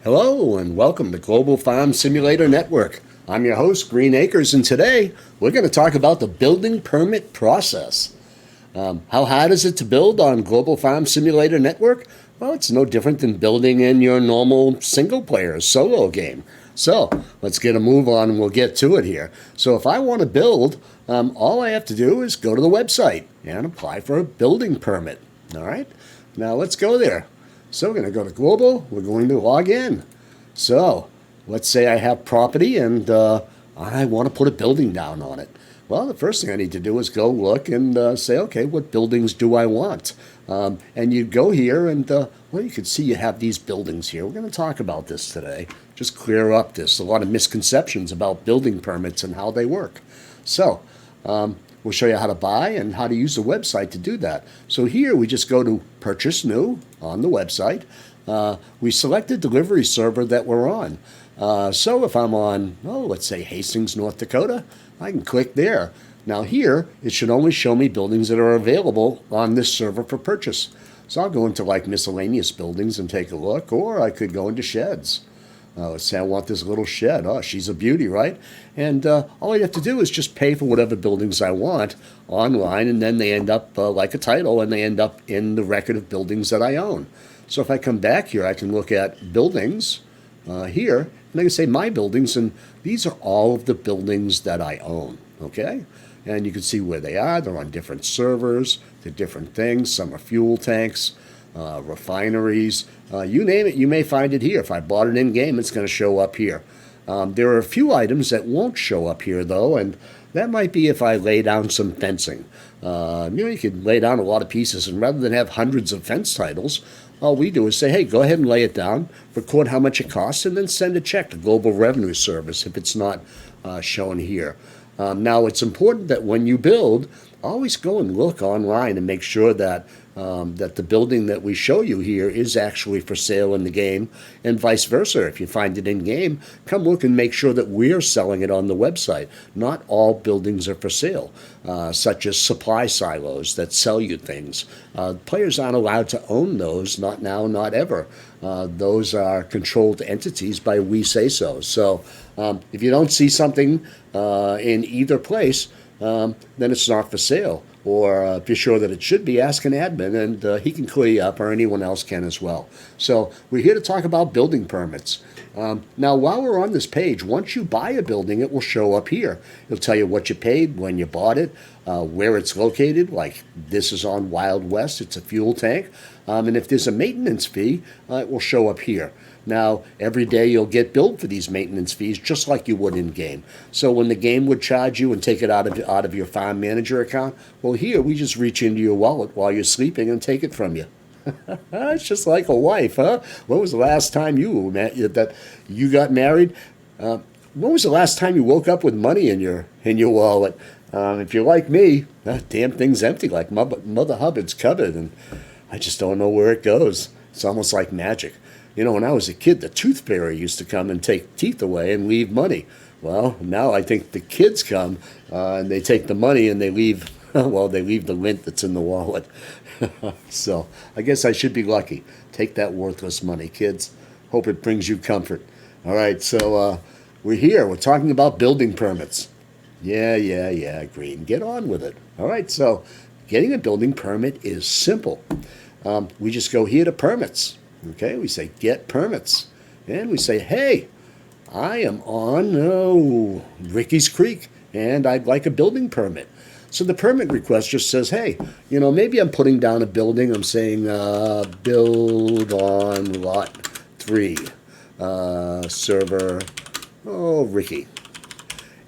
Hello and welcome to Global Farm Simulator Network. I'm your host, Green Acres, and today we're going to talk about the building permit process. How hard is it to build on Global Farm Simulator Network? Well, it's no different than building in your normal single-player solo game. So let's get a move on and we'll get to it here. So if I want to build, all I have to do is go to the website and apply for a building permit. All right, now let's go there. So we're going to go to Global. We're going to log in. So let's say I have property and I want to put a building down on it. Well, the first thing I need to do is go look and say, okay, what buildings do I want? And you go here and, well, you can see you have these buildings here. We're going to talk about this today. Just clear up this. A lot of misconceptions about building permits and how they work. So we'll show you how to buy and how to use the website to do that. So here we just go to Purchase New on the website. We select the delivery server that we're on. So if I'm on, let's say Hastings, North Dakota, I can click there. Now here, it should only show me buildings that are available on this server for purchase. So I'll go into like miscellaneous buildings and take a look, or I could go into sheds. Let's say I want this little shed. Oh, she's a beauty, right? And all I have to do is just pay for whatever buildings I want online, and then they end up like a title, and they end up in the record of buildings that I own. So if I come back here, I can look at buildings here, and I can say my buildings, and these are all of the buildings that I own, okay? And you can see where they are. They're on different servers. They're different things. Some are fuel tanks, refineries, you name it, you may find it here. If I bought it in-game, it's going to show up here. There are a few items that won't show up here, though, and that might be if I lay down some fencing. You could lay down a lot of pieces, and rather than have hundreds of fence titles, all we do is say, hey, go ahead and lay it down, record how much it costs, and then send a check to Global Revenue Service if it's not shown here. Now, it's important that when you build, always go and look online and make sure that that the building that we show you here is actually for sale in the game, and vice versa. If you find it in game, come look and make sure that we're selling it on the website. Not all buildings are for sale, such as supply silos that sell you things. Players aren't allowed to own those, not now, not ever. Those are controlled entities by We Say So. So if you don't see something in either place, then it's not for sale. Or if you're sure that it should be, ask an admin, and he can clear you up, or anyone else can as well. So we're here to talk about building permits. Now, while we're on this page, once you buy a building, it will show up here. It'll tell you what you paid, when you bought it, where it's located. Like this is on Wild West. It's a fuel tank. And if there's a maintenance fee, it will show up here. Now, every day you'll get billed for these maintenance fees just like you would in-game. So when the game would charge you and take it out of your farm manager account, well, here we just reach into your wallet while you're sleeping and take it from you. It's just like a wife, huh? When was the last time you got married? When was the last time you woke up with money in your wallet? If you're like me, that damn thing's empty, like Mother Hubbard's cupboard, and I just don't know where it goes. It's almost like magic. You know, when I was a kid, the tooth fairy used to come and take teeth away and leave money. Well, now I think the kids come and they take the money and they leave, well, they leave the lint that's in the wallet. So I guess I should be lucky. Take that worthless money, kids. Hope it brings you comfort. All right, so we're here. We're talking about building permits. Yeah, Green. Get on with it. All right, so getting a building permit is simple. We just go here to permits. Okay, we say get permits, and we say, hey, I am on Ricky's Creek, and I'd like a building permit. So the permit request just says, hey, maybe I'm putting down a building. I'm saying build on lot 3, server, Ricky.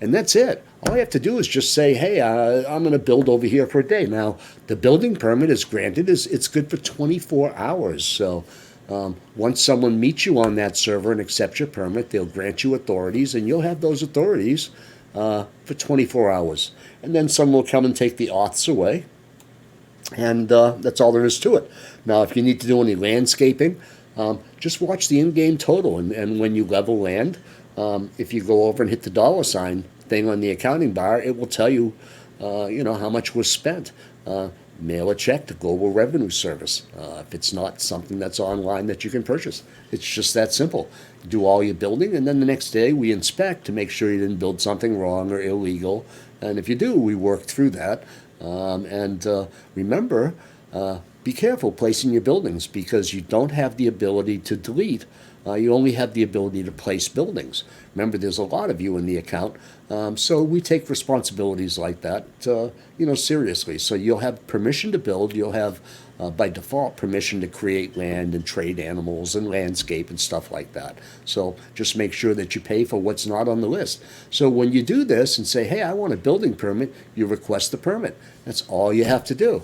And that's it. All I have to do is just say, hey, I'm going to build over here for a day. Now, the building permit is granted. It's good for 24 hours. So once someone meets you on that server and accepts your permit, they'll grant you authorities, and you'll have those authorities for 24 hours. And then someone will come and take the auths away, and that's all there is to it. Now, if you need to do any landscaping, just watch the in-game total, and when you level land, if you go over and hit the $ thing on the accounting bar, it will tell you, how much was spent. mail a check to Global Revenue Service if it's not something that's online that you can purchase. It's just that simple. Do all your building, and then the next day we inspect to make sure you didn't build something wrong or illegal. And if you do, we work through that. Remember, be careful placing your buildings because you don't have the ability to delete. You only have the ability to place buildings. Remember, there's a lot of you in the account, so we take responsibilities like that, seriously. So you'll have permission to build. You'll have, by default, permission to create land and trade animals and landscape and stuff like that. So just make sure that you pay for what's not on the list. So when you do this and say, hey, I want a building permit, you request the permit. That's all you have to do.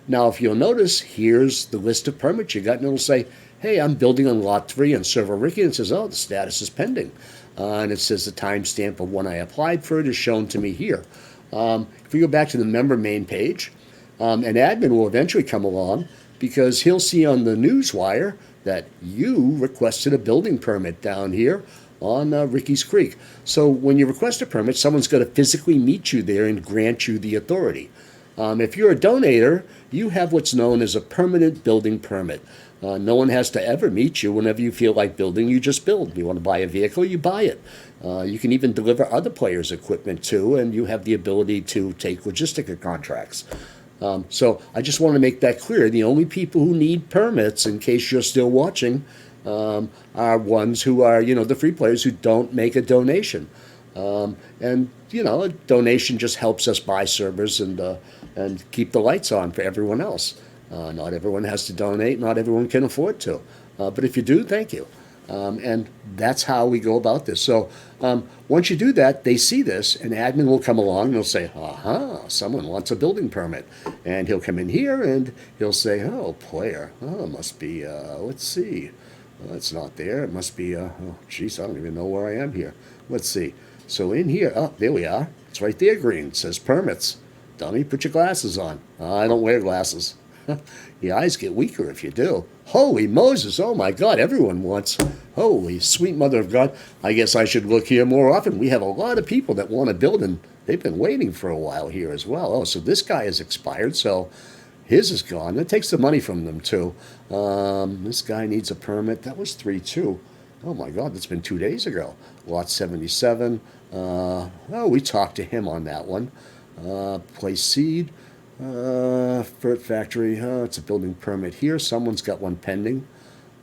Now, if you'll notice, here's the list of permits you got, and it'll say, hey, I'm building on Lot 3 on Server Ricky, and it says, oh, the status is pending. And it says the timestamp of when I applied for it is shown to me here. If we go back to the member main page, an admin will eventually come along because he'll see on the newswire that you requested a building permit down here on Ricky's Creek. So when you request a permit, someone's going to physically meet you there and grant you the authority. If you're a donator, you have what's known as a permanent building permit. No one has to ever meet you. Whenever you feel like building, you just build. You want to buy a vehicle, you buy it. You can even deliver other players' equipment too, and you have the ability to take logistic contracts. So I just want to make that clear. The only people who need permits, in case you're still watching, are ones who are, the free players who don't make a donation. A donation just helps us buy servers and keep the lights on for everyone else. Not everyone has to donate. Not everyone can afford to. But if you do, thank you. And that's how we go about this. So once you do that, they see this, and admin will come along and they'll say, aha, someone wants a building permit. And he'll come in here and he'll say, oh, player, it must be, let's see. It's not there. It must be, oh, geez, I don't even know where I am here. Let's see. So in here, oh, there we are. It's right there, green. It says permits. Dummy, put your glasses on. I don't wear glasses. Your eyes get weaker if you do. Holy Moses, oh my God, everyone wants. Holy sweet mother of God. I guess I should look here more often. We have a lot of people that want to build, and they've been waiting for a while here as well. Oh, so this guy has expired, so his is gone. That takes the money from them too. This guy needs a permit. That was 3-2. Oh my God, that's been 2 days ago. Lot 77. We talked to him on that one. Place seed. Fert Factory, it's a building permit here. Someone's got one pending.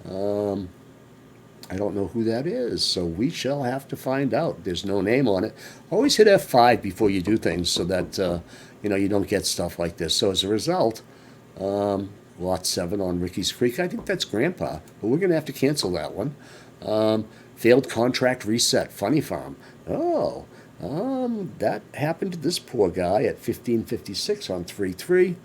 I don't know who that is, so we shall have to find out. There's no name on it. Always hit F5 before you do things so that you don't get stuff like this. So as a result, Lot 7 on Ricky's Creek, I think that's Grandpa, but we're going to have to cancel that one. Failed contract reset, Funny Farm. Oh, that happened to this poor guy at 1556 on 3-3.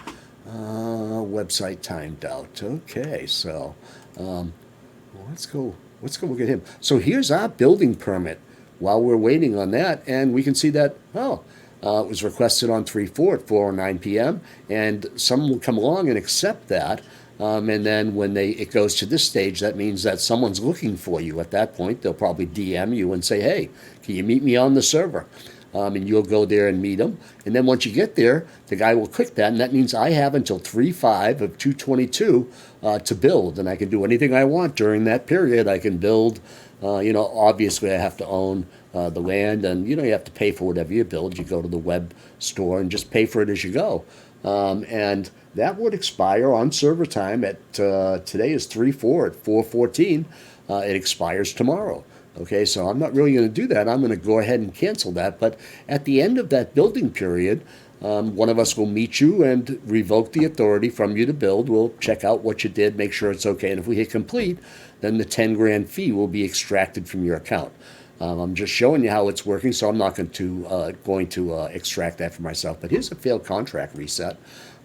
Website timed out. Okay, so let's go look at him. So here's our building permit while we're waiting on that, and we can see that, it was requested on 3-4 at 4:09 p.m., and someone will come along and accept that. And then when it goes to this stage, that means that someone's looking for you. At that point, they'll probably DM you and say, hey, can you meet me on the server? And you'll go there and meet them. And then once you get there, the guy will click that, and that means I have until 3/5 of 2/22 to build, and I can do anything I want during that period. I can build, obviously I have to own the land, and, you have to pay for whatever you build. You go to the web store and just pay for it as you go. And that would expire on server time at, today is 3/4 at 4:14. It expires tomorrow. Okay, so I'm not really going to do that. I'm going to go ahead and cancel that. But at the end of that building period, one of us will meet you and revoke the authority from you to build. We'll check out what you did, make sure it's okay. And if we hit complete, then the 10 grand fee will be extracted from your account. I'm just showing you how it's working, so I'm not going to extract that for myself. But here's a failed contract reset.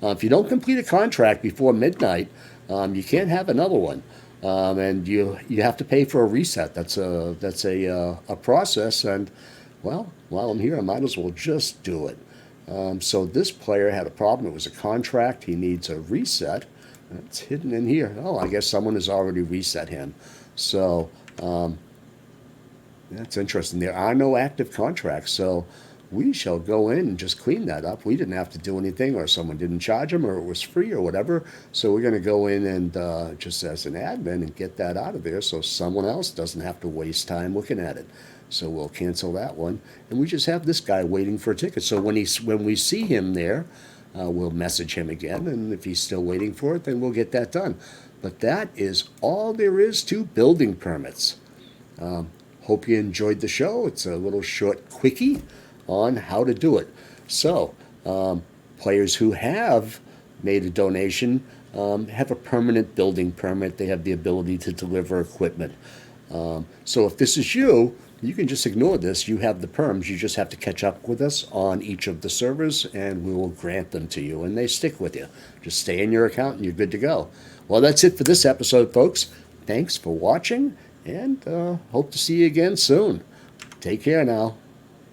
If you don't complete a contract before midnight, you can't have another one. And you have to pay for a reset. That's a process. And well, while I'm here, I might as well just do it. So this player had a problem. It was a contract. He needs a reset. It's hidden in here. Oh, I guess someone has already reset him. So that's interesting. There are no active contracts. So we shall go in and just clean that up. We didn't have to do anything, or someone didn't charge them, or it was free, or whatever. So we're going to go in and just as an admin and get that out of there so someone else doesn't have to waste time looking at it. So we'll cancel that one, and we just have this guy waiting for a ticket. So when we see him there, we'll message him again, and if he's still waiting for it, then we'll get that done. But that is all there is to building permits. Hope you enjoyed the show. It's a little short quickie on how to do it. So, players who have made a donation have a permanent building permit. They have the ability to deliver equipment. So if this is you, you can just ignore this. You have the perms. You just have to catch up with us on each of the servers, and we will grant them to you, and they stick with you. Just stay in your account, and you're good to go. Well, that's it for this episode, folks. Thanks for watching, and hope to see you again soon. Take care now.